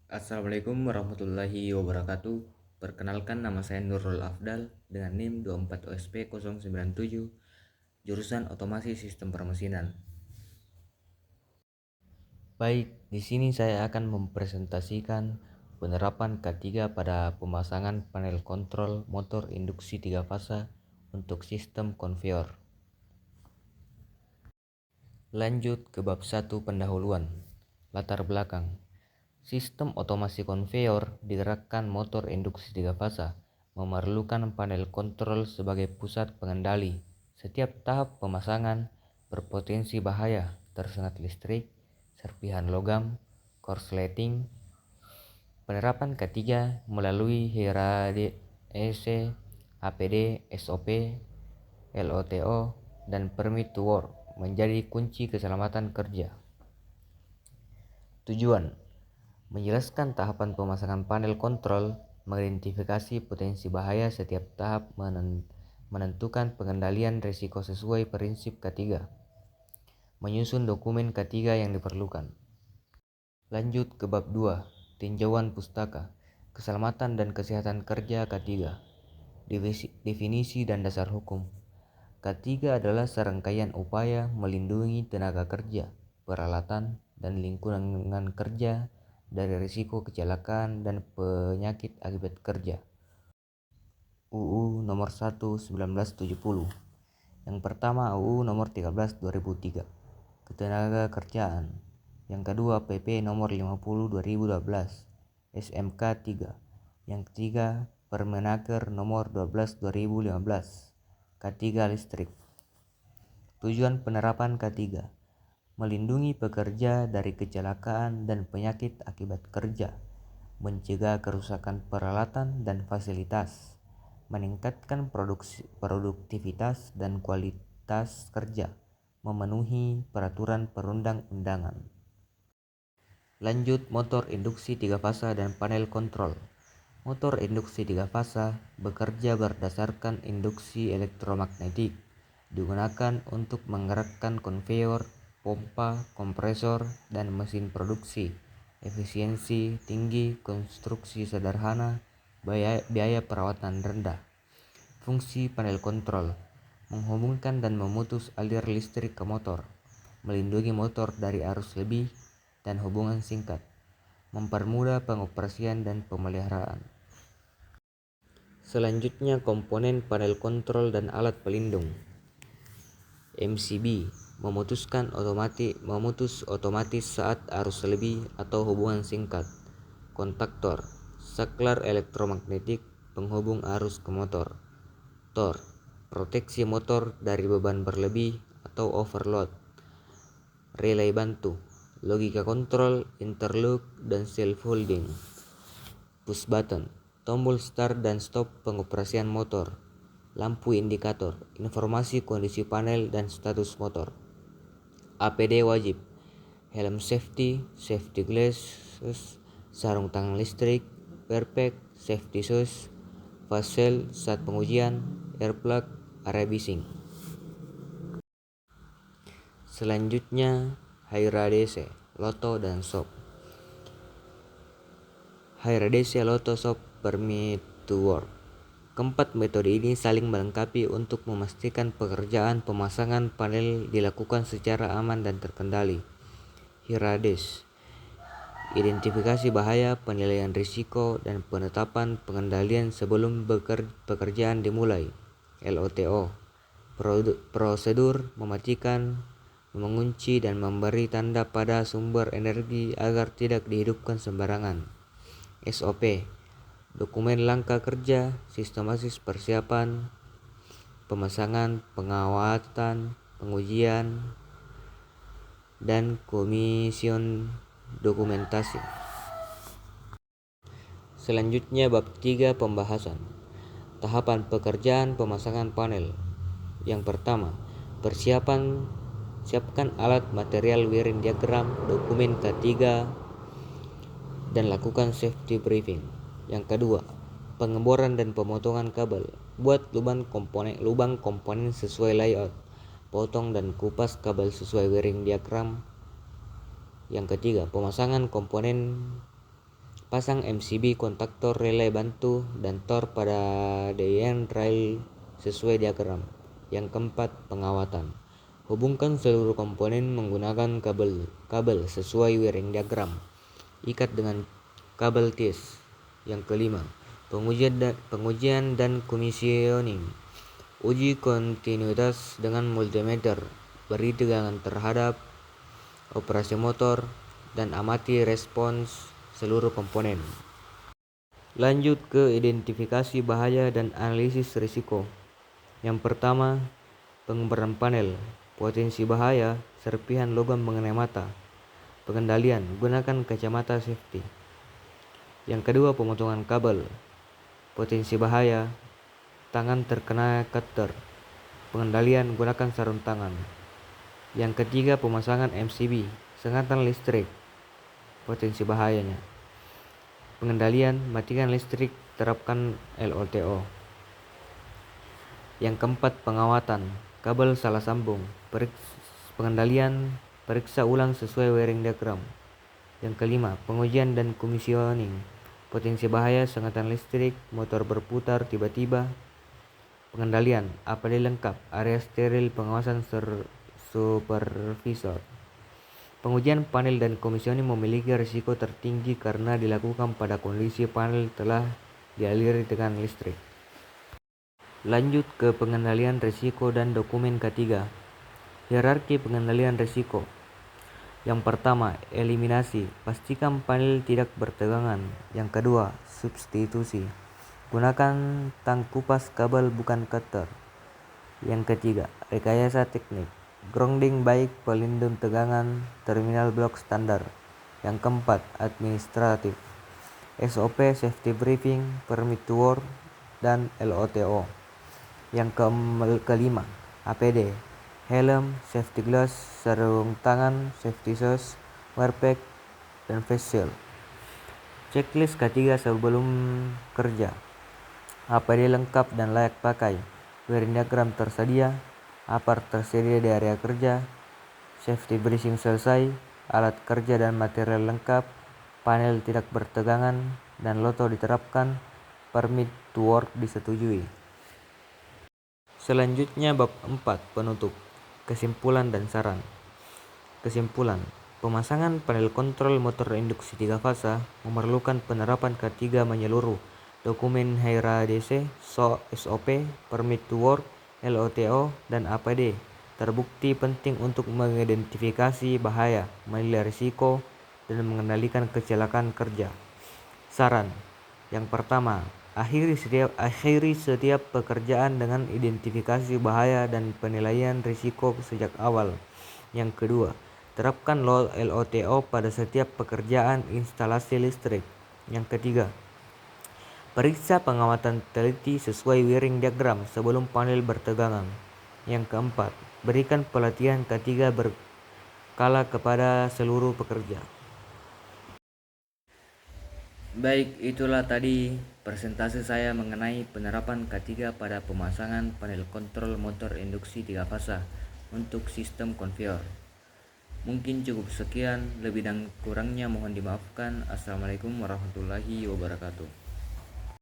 Assalamualaikum warahmatullahi wabarakatuh. Perkenalkan, nama saya Nurul Afdal dengan NIM 24OSP097, jurusan Otomasi Sistem Permesinan. Baik, di sini saya akan mempresentasikan penerapan K3 pada pemasangan panel kontrol motor induksi 3 fasa untuk sistem konveyor. Lanjut ke bab 1 pendahuluan. Latar belakang. Sistem otomasi konveyor digerakkan motor induksi 3 fasa memerlukan panel kontrol sebagai pusat pengendali. Setiap tahap pemasangan berpotensi bahaya tersengat listrik, serpihan logam, korsleting. Penerapan ketiga melalui HERA-DC, APD, SOP, LOTO, dan Permit to Work menjadi kunci keselamatan kerja. Tujuan: menjelaskan tahapan pemasangan panel kontrol, mengidentifikasi potensi bahaya setiap tahap, menentukan pengendalian risiko sesuai prinsip K3, menyusun dokumen K3 yang diperlukan. Lanjut ke bab 2, tinjauan pustaka, keselamatan dan kesehatan kerja K3, definisi dan dasar hukum. K3 adalah serangkaian upaya melindungi tenaga kerja, peralatan, dan lingkungan kerja dari risiko kecelakaan dan penyakit akibat kerja. UU nomor 1 1970. Yang pertama UU nomor 13 2003, Ketenaga Kerjaan. Yang kedua PP nomor 50 2012, SMK 3. Yang ketiga Permenaker nomor 12 2015, K3 listrik. Tujuan penerapan K3: melindungi pekerja dari kecelakaan dan penyakit akibat kerja, mencegah kerusakan peralatan dan fasilitas, meningkatkan produktivitas dan kualitas kerja, memenuhi peraturan perundang-undangan. Lanjut motor induksi 3 fasa dan panel kontrol. Motor induksi 3 fasa bekerja berdasarkan induksi elektromagnetik, digunakan untuk menggerakkan konveyor, pompa, kompresor, dan mesin produksi. Efisiensi tinggi, konstruksi sederhana, biaya perawatan rendah. Fungsi panel kontrol: menghubungkan dan memutus aliran listrik ke motor, melindungi motor dari arus lebih dan hubungan singkat, mempermudah pengoperasian dan pemeliharaan. Selanjutnya komponen panel kontrol dan alat pelindung. MCB, memutus otomatis saat arus lebih atau hubungan singkat. Kontaktor, saklar elektromagnetik penghubung arus ke motor. Tor, proteksi motor dari beban berlebih atau overload. Relay bantu, logika kontrol, interlock, dan self holding. Push button, tombol start dan stop pengoperasian motor. Lampu indikator, informasi kondisi panel dan status motor. APD wajib: helm safety, safety glasses, sarung tangan listrik, backpack, safety shoes, fast cell saat pengujian, airplug, area bising. Selanjutnya HERA-DC, LOTO, dan SOP. HERA-DC, LOTO, SOP, Permit to Work. Keempat metode ini saling melengkapi untuk memastikan pekerjaan pemasangan panel dilakukan secara aman dan terkendali. HERA-DC, identifikasi bahaya, penilaian risiko, dan penetapan pengendalian sebelum pekerjaan dimulai. LOTO, prosedur mematikan, mengunci, dan memberi tanda pada sumber energi agar tidak dihidupkan sembarangan. SOP, dokumen langkah kerja, sistematis persiapan, pemasangan, pengawasan, pengujian, dan komision dokumentasi. Selanjutnya bab 3 pembahasan. Tahapan pekerjaan pemasangan panel. Yang pertama, siapkan alat material wiring diagram, dokumen K3, dan lakukan safety briefing. Yang kedua, pengeboran dan pemotongan kabel. Buat lubang komponen sesuai layout. Potong dan kupas kabel sesuai wiring diagram. Yang ketiga, pemasangan komponen Pasang MCB kontaktor relay bantu dan Tor pada DIN rail sesuai diagram. Yang keempat, pengawatan. Hubungkan seluruh komponen menggunakan kabel sesuai wiring diagram. Ikat dengan kabel ties. Yang kelima, pengujian dan commissioning. Uji kontinuitas dengan multimeter. Beri tegangan terhadap operasi motor dan amati respons seluruh komponen. Lanjut ke identifikasi bahaya dan analisis risiko. Yang pertama, pengembaraan panel. Potensi bahaya, serpihan logam mengenai mata. Pengendalian, gunakan kacamata safety. Yang kedua, pemotongan kabel. Potensi bahaya, tangan terkena cutter. Pengendalian, gunakan sarung tangan. Yang ketiga, pemasangan MCB, sengatan listrik. Potensi bahayanya. Pengendalian, matikan listrik, terapkan LOTO. Yang keempat, pengawatan. Kabel salah sambung. Pengendalian, periksa ulang sesuai wiring diagram. Yang kelima, pengujian dan commissioning. Potensi bahaya, sengatan listrik, motor berputar tiba-tiba. Pengendalian, APD lengkap, area steril, pengawasan supervisor. Pengujian panel dan commissioning memiliki risiko tertinggi karena dilakukan pada kondisi panel telah dialiri dengan listrik. Lanjut ke pengendalian risiko dan dokumen ketiga. Hierarki pengendalian risiko. Yang pertama, eliminasi. Pastikan panel tidak bertegangan. Yang kedua, substitusi. Gunakan tang kupas kabel bukan cutter. Yang ketiga, rekayasa teknik. Grounding baik, pelindung tegangan, terminal blok standar. Yang keempat, administratif. SOP, safety briefing, permit to work, dan LOTO. Yang kelima, APD. Helm, safety glass, sarung tangan, safety shoes, wear pack, dan face shield. Checklist ketiga sebelum kerja. APD lengkap dan layak pakai. Wiring diagram tersedia. Apart tersedia di area kerja. Safety briefing selesai. Alat kerja dan material lengkap. Panel tidak bertegangan dan LOTO diterapkan. Permit to work disetujui. Selanjutnya bab 4, penutup. Kesimpulan dan saran. Kesimpulan. Pemasangan panel kontrol motor induksi 3 fasa memerlukan penerapan K3 menyeluruh. Dokumen HERA DC, SOP, permit to work, LOTO, dan APD terbukti penting untuk mengidentifikasi bahaya, menilai risiko, dan mengendalikan kecelakaan kerja. Saran. Yang pertama, akhiri setiap pekerjaan dengan identifikasi bahaya dan penilaian risiko sejak awal. Yang kedua, terapkan LOTO pada setiap pekerjaan instalasi listrik. Yang ketiga, periksa pengawatan teliti sesuai wiring diagram sebelum panel bertegangan. Yang keempat, berikan pelatihan K3 berkala kepada seluruh pekerja. Baik, itulah tadi presentasi saya mengenai penerapan K3 pada pemasangan panel kontrol motor induksi 3 fasa untuk sistem konveyor. Mungkin cukup sekian, lebih dan kurangnya mohon dimaafkan. Assalamualaikum warahmatullahi wabarakatuh.